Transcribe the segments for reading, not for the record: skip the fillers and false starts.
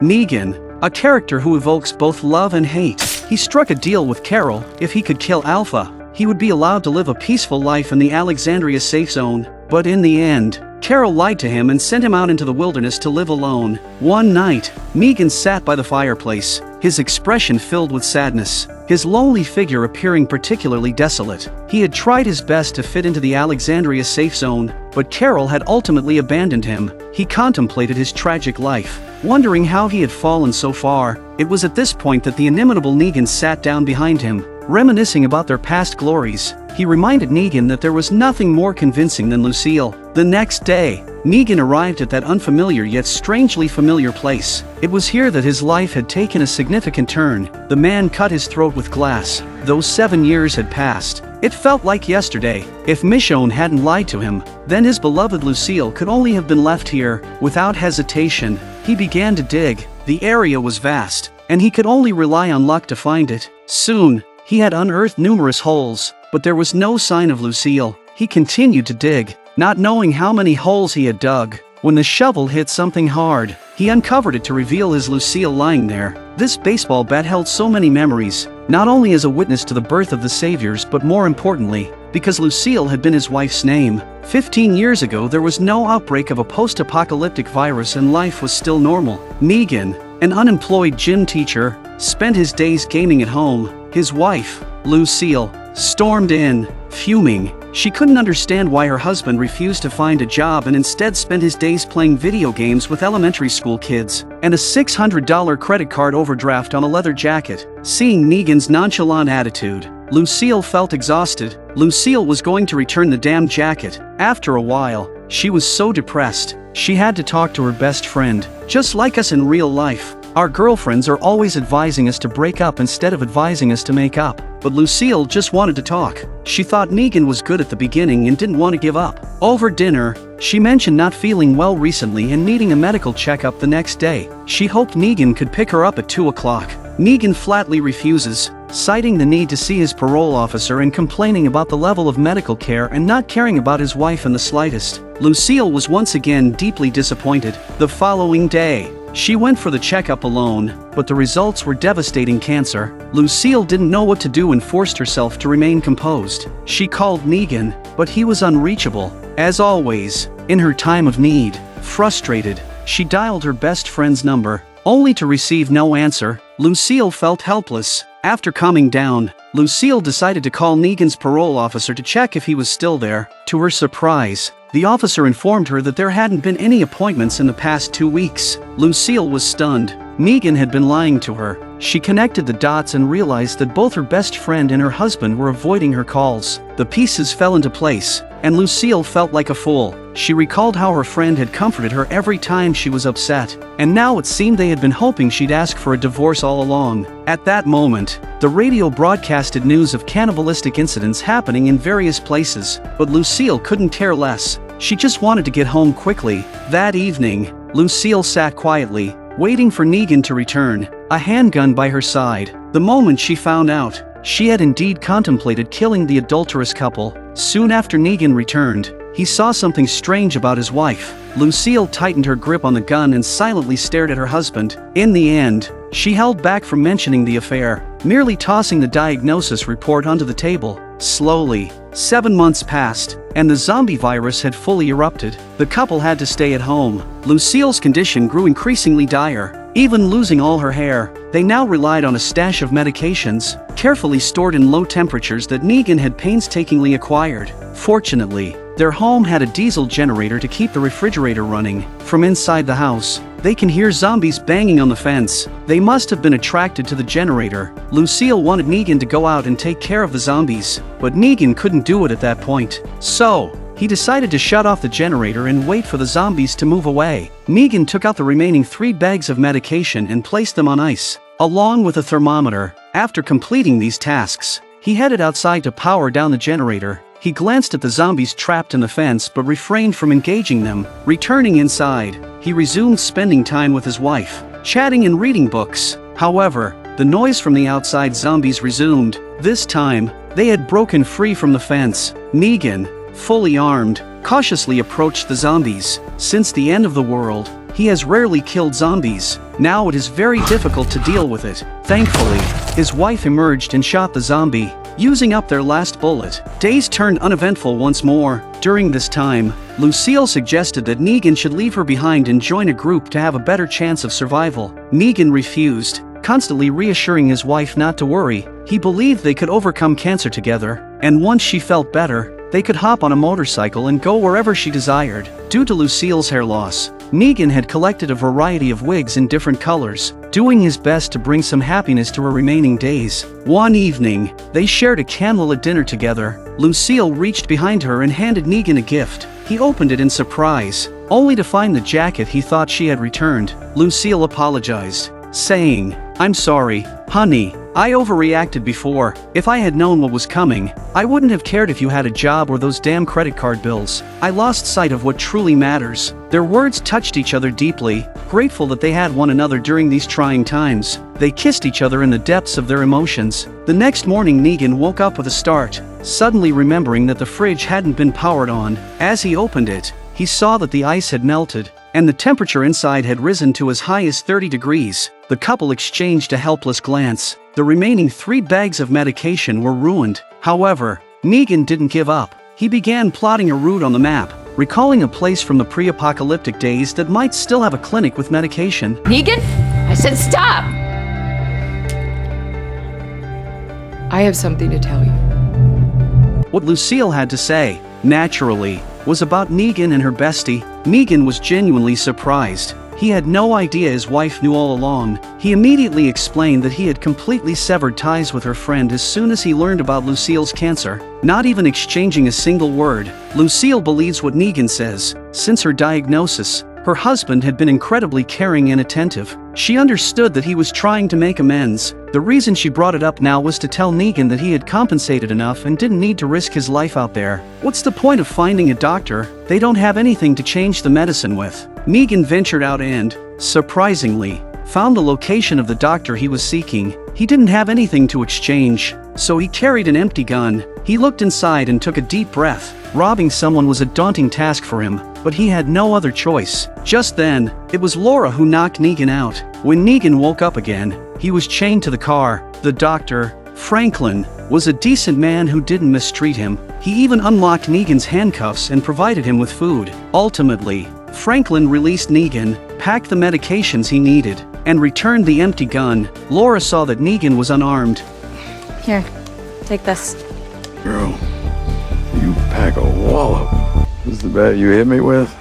Negan, a character who evokes both love and hate. He struck a deal with Carol. If he could kill Alpha, he would be allowed to live a peaceful life in the Alexandria safe zone. But in the end, Carol lied to him and sent him out into the wilderness to live alone. One night, Negan sat by the fireplace, his expression filled with sadness, his lonely figure appearing particularly desolate. He had tried his best to fit into the Alexandria safe zone, but Carol had ultimately abandoned him. He contemplated his tragic life, wondering how he had fallen so far. It was at this point that the inimitable Negan sat down behind him, reminiscing about their past glories. He reminded Negan that there was nothing more convincing than Lucille. The next day, Negan arrived at that unfamiliar yet strangely familiar place. It was here that his life had taken a significant turn. The man cut his throat with glass. Those 7 years had passed. It felt like yesterday. If Michonne hadn't lied to him, then his beloved Lucille could only have been left here. Without hesitation, he began to dig. The area was vast, and he could only rely on luck to find it. Soon, he had unearthed numerous holes, but there was no sign of Lucille. He continued to dig, not knowing how many holes he had dug. When the shovel hit something hard, he uncovered it to reveal his Lucille lying there. This baseball bat held so many memories, not only as a witness to the birth of the saviors but more importantly, because Lucille had been his wife's name. 15 years ago there was no outbreak of a post-apocalyptic virus and life was still normal. Negan, an unemployed gym teacher, spent his days gaming at home. His wife, Lucille, stormed in, fuming. She couldn't understand why her husband refused to find a job and instead spent his days playing video games with elementary school kids, and a $600 credit card overdraft on a leather jacket. Seeing Negan's nonchalant attitude, Lucille felt exhausted. Lucille was going to return the damn jacket. After a while, she was so depressed, she had to talk to her best friend. Just like us in real life, our girlfriends are always advising us to break up instead of advising us to make up. But Lucille just wanted to talk. She thought Negan was good at the beginning and didn't want to give up. Over dinner, she mentioned not feeling well recently and needing a medical checkup the next day. She hoped Negan could pick her up at 2 o'clock. Negan flatly refuses, citing the need to see his parole officer and complaining about the level of medical care and not caring about his wife in the slightest. Lucille was once again deeply disappointed. The following day, she went for the checkup alone, but the results were devastating cancer. Lucille didn't know what to do and forced herself to remain composed. She called Negan, but he was unreachable. As always, in her time of need, frustrated, she dialed her best friend's number, only to receive no answer. Lucille felt helpless. After calming down, Lucille decided to call Negan's parole officer to check if he was still there. To her surprise, the officer informed her that there hadn't been any appointments in the past 2 weeks. Lucille was stunned. Negan had been lying to her. She connected the dots and realized that both her best friend and her husband were avoiding her calls. The pieces fell into place, and Lucille felt like a fool. She recalled how her friend had comforted her every time she was upset, and now it seemed they had been hoping she'd ask for a divorce all along. At that moment, the radio broadcasted news of cannibalistic incidents happening in various places, but Lucille couldn't care less. She just wanted to get home quickly. That evening, Lucille sat quietly, waiting for Negan to return, a handgun by her side. The moment she found out, she had indeed contemplated killing the adulterous couple. Soon after Negan returned, he saw something strange about his wife. Lucille tightened her grip on the gun and silently stared at her husband. In the end, she held back from mentioning the affair, merely tossing the diagnosis report onto the table. Slowly, 7 months passed, and the zombie virus had fully erupted. The couple had to stay at home. Lucille's condition grew increasingly dire. Even losing all her hair, they now relied on a stash of medications, carefully stored in low temperatures that Negan had painstakingly acquired. Fortunately, their home had a diesel generator to keep the refrigerator running. From inside the house, they can hear zombies banging on the fence. They must have been attracted to the generator. Lucille wanted Negan to go out and take care of the zombies, but Negan couldn't do it at that point. So, he decided to shut off the generator and wait for the zombies to move away. Negan took out the remaining 3 bags of medication and placed them on ice, along with a thermometer. After completing these tasks, he headed outside to power down the generator. He glanced at the zombies trapped in the fence but refrained from engaging them. Returning inside, he resumed spending time with his wife, chatting and reading books. However, the noise from the outside zombies resumed. This time, they had broken free from the fence. Negan, fully armed, cautiously approached the zombies. Since the end of the world, He has rarely killed zombies. Now it is very difficult to deal with it. Thankfully, his wife emerged and shot the zombie, using up their last bullet. Days turned uneventful once more. During this time, Lucille suggested that Negan should leave her behind and join a group to have a better chance of survival. Negan refused, constantly reassuring his wife not to worry. He believed they could overcome cancer together, and once she felt better, they could hop on a motorcycle and go wherever she desired. Due to Lucille's hair loss, Negan had collected a variety of wigs in different colors, doing his best to bring some happiness to her remaining days. One evening, they shared a candlelit dinner together. Lucille reached behind her and handed Negan a gift. He opened it in surprise, only to find the jacket he thought she had returned. Lucille apologized, saying, "I'm sorry, honey. I overreacted before. If I had known what was coming, I wouldn't have cared if you had a job or those damn credit card bills. I lost sight of what truly matters." Their words touched each other deeply, grateful that they had one another during these trying times. They kissed each other in the depths of their emotions. The next morning Negan woke up with a start, suddenly remembering that the fridge hadn't been powered on. As he opened it, he saw that the ice had melted, and the temperature inside had risen to as high as 30 degrees. The couple exchanged a helpless glance. The remaining 3 bags of medication were ruined. However, Negan didn't give up. He began plotting a route on the map, recalling a place from the pre-apocalyptic days that might still have a clinic with medication. Negan? I said stop! I have something to tell you. What Lucille had to say, naturally, was about Negan and her bestie. Negan was genuinely surprised. He had no idea his wife knew all along. He immediately explained that he had completely severed ties with her friend as soon as he learned about Lucille's cancer, not even exchanging a single word. Lucille believes what Negan says. Since her diagnosis, her husband had been incredibly caring and attentive. She understood that he was trying to make amends. The reason she brought it up now was to tell Negan that he had compensated enough and didn't need to risk his life out there. What's the point of finding a doctor? They don't have anything to change the medicine with. Negan ventured out and, surprisingly, found the location of the doctor he was seeking. He didn't have anything to exchange, so he carried an empty gun. He looked inside and took a deep breath. Robbing someone was a daunting task for him, but he had no other choice. Just then, it was Laura who knocked Negan out. When Negan woke up again, he was chained to the car. The doctor, Franklin, was a decent man who didn't mistreat him. He even unlocked Negan's handcuffs and provided him with food. Ultimately, Franklin released Negan, packed the medications he needed, and returned the empty gun. Laura saw that Negan was unarmed. Here, take this. Girl, you pack a wallop. This is the bat you hit me with?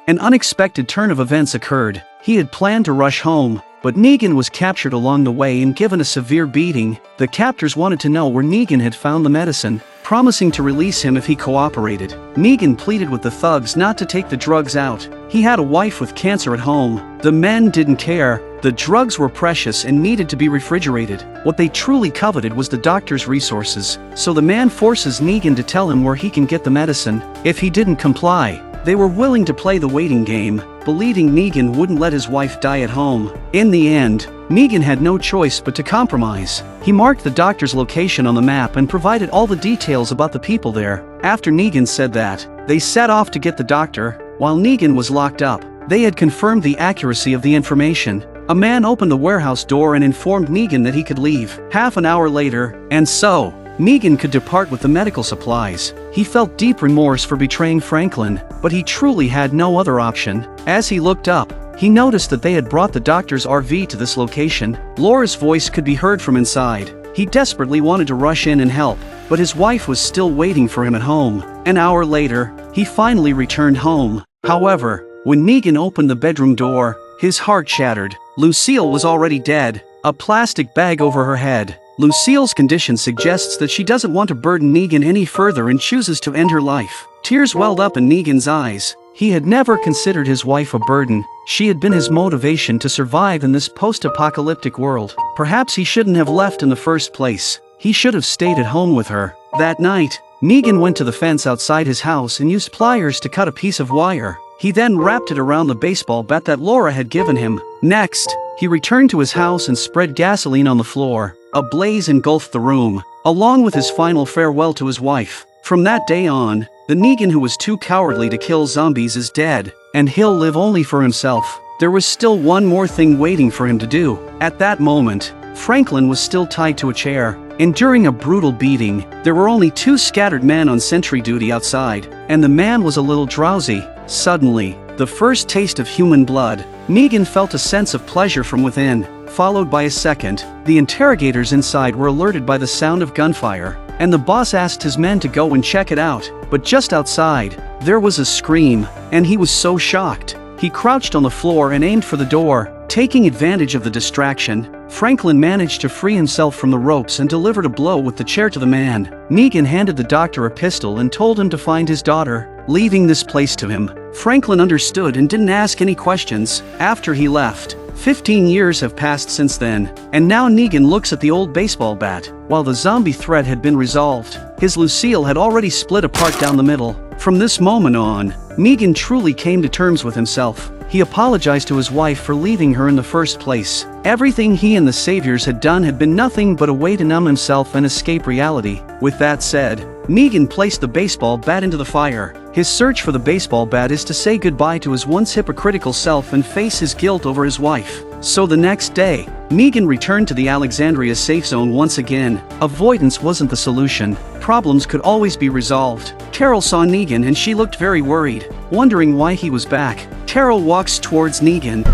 An unexpected turn of events occurred. He had planned to rush home, but Negan was captured along the way and given a severe beating. The captors wanted to know where Negan had found the medicine, promising to release him if he cooperated. Negan pleaded with the thugs not to take the drugs out. He had a wife with cancer at home. The men didn't care. The drugs were precious and needed to be refrigerated. What they truly coveted was the doctor's resources. So the man forces Negan to tell him where he can get the medicine. If he didn't comply, they were willing to play the waiting game, believing Negan wouldn't let his wife die at home. In the end, Negan had no choice but to compromise. He marked the doctor's location on the map and provided all the details about the people there. After Negan said that, they set off to get the doctor, while Negan was locked up. They had confirmed the accuracy of the information. A man opened the warehouse door and informed Negan that he could leave. Half an hour later, and so, Negan could depart with the medical supplies. He felt deep remorse for betraying Franklin, but he truly had no other option. As he looked up, he noticed that they had brought the doctor's RV to this location. Laura's voice could be heard from inside. He desperately wanted to rush in and help, but his wife was still waiting for him at home. An hour later, he finally returned home. However, when Negan opened the bedroom door, his heart shattered. Lucille was already dead, a plastic bag over her head. Lucille's condition suggests that she doesn't want to burden Negan any further and chooses to end her life. Tears welled up in Negan's eyes. He had never considered his wife a burden. She had been his motivation to survive in this post-apocalyptic world. Perhaps he shouldn't have left in the first place. He should have stayed at home with her. That night, Negan went to the fence outside his house and used pliers to cut a piece of wire. He then wrapped it around the baseball bat that Laura had given him. Next, he returned to his house and spread gasoline on the floor. A blaze engulfed the room, along with his final farewell to his wife. From that day on, the Negan who was too cowardly to kill zombies is dead. and he'll live only for himself. There was still one more thing waiting for him to do. At that moment, Franklin was still tied to a chair, and during a brutal beating, there were only 2 scattered men on sentry duty outside, and the man was a little drowsy. Suddenly, the first taste of human blood, Negan felt a sense of pleasure from within, followed by a second. The interrogators inside were alerted by the sound of gunfire, and the boss asked his men to go and check it out. But just outside, there was a scream, and he was so shocked. He crouched on the floor and aimed for the door. Taking advantage of the distraction, Franklin managed to free himself from the ropes and delivered a blow with the chair to the man. Negan handed the doctor a pistol and told him to find his daughter, leaving this place to him. Franklin understood and didn't ask any questions. After he left, 15 years have passed since then, and now Negan looks at the old baseball bat. While the zombie threat had been resolved, his Lucille had already split apart down the middle. From this moment on, Negan truly came to terms with himself. He apologized to his wife for leaving her in the first place. Everything he and the Saviors had done had been nothing but a way to numb himself and escape reality. With that said, Negan placed the baseball bat into the fire. His search for the baseball bat is to say goodbye to his once hypocritical self and face his guilt over his wife. So the next day, Negan returned to the Alexandria safe zone once again. Avoidance wasn't the solution. Problems could always be resolved. Carol saw Negan and she looked very worried, wondering why he was back. Carol walks towards Negan.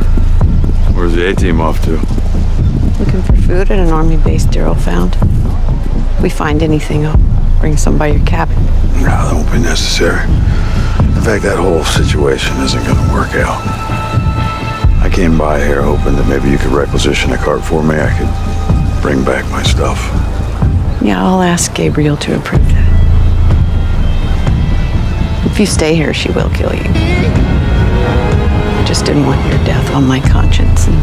Where's the A-team off to? Looking for food at an army base Daryl found. If we find anything, I'll bring some by your cabin. No, that won't be necessary. In fact, that whole situation isn't gonna work out. I came by here hoping that maybe you could requisition a cart for me. I could bring back my stuff. Yeah, I'll ask Gabriel to approve that. If you stay here, she will kill you. I just didn't want your death on my conscience, and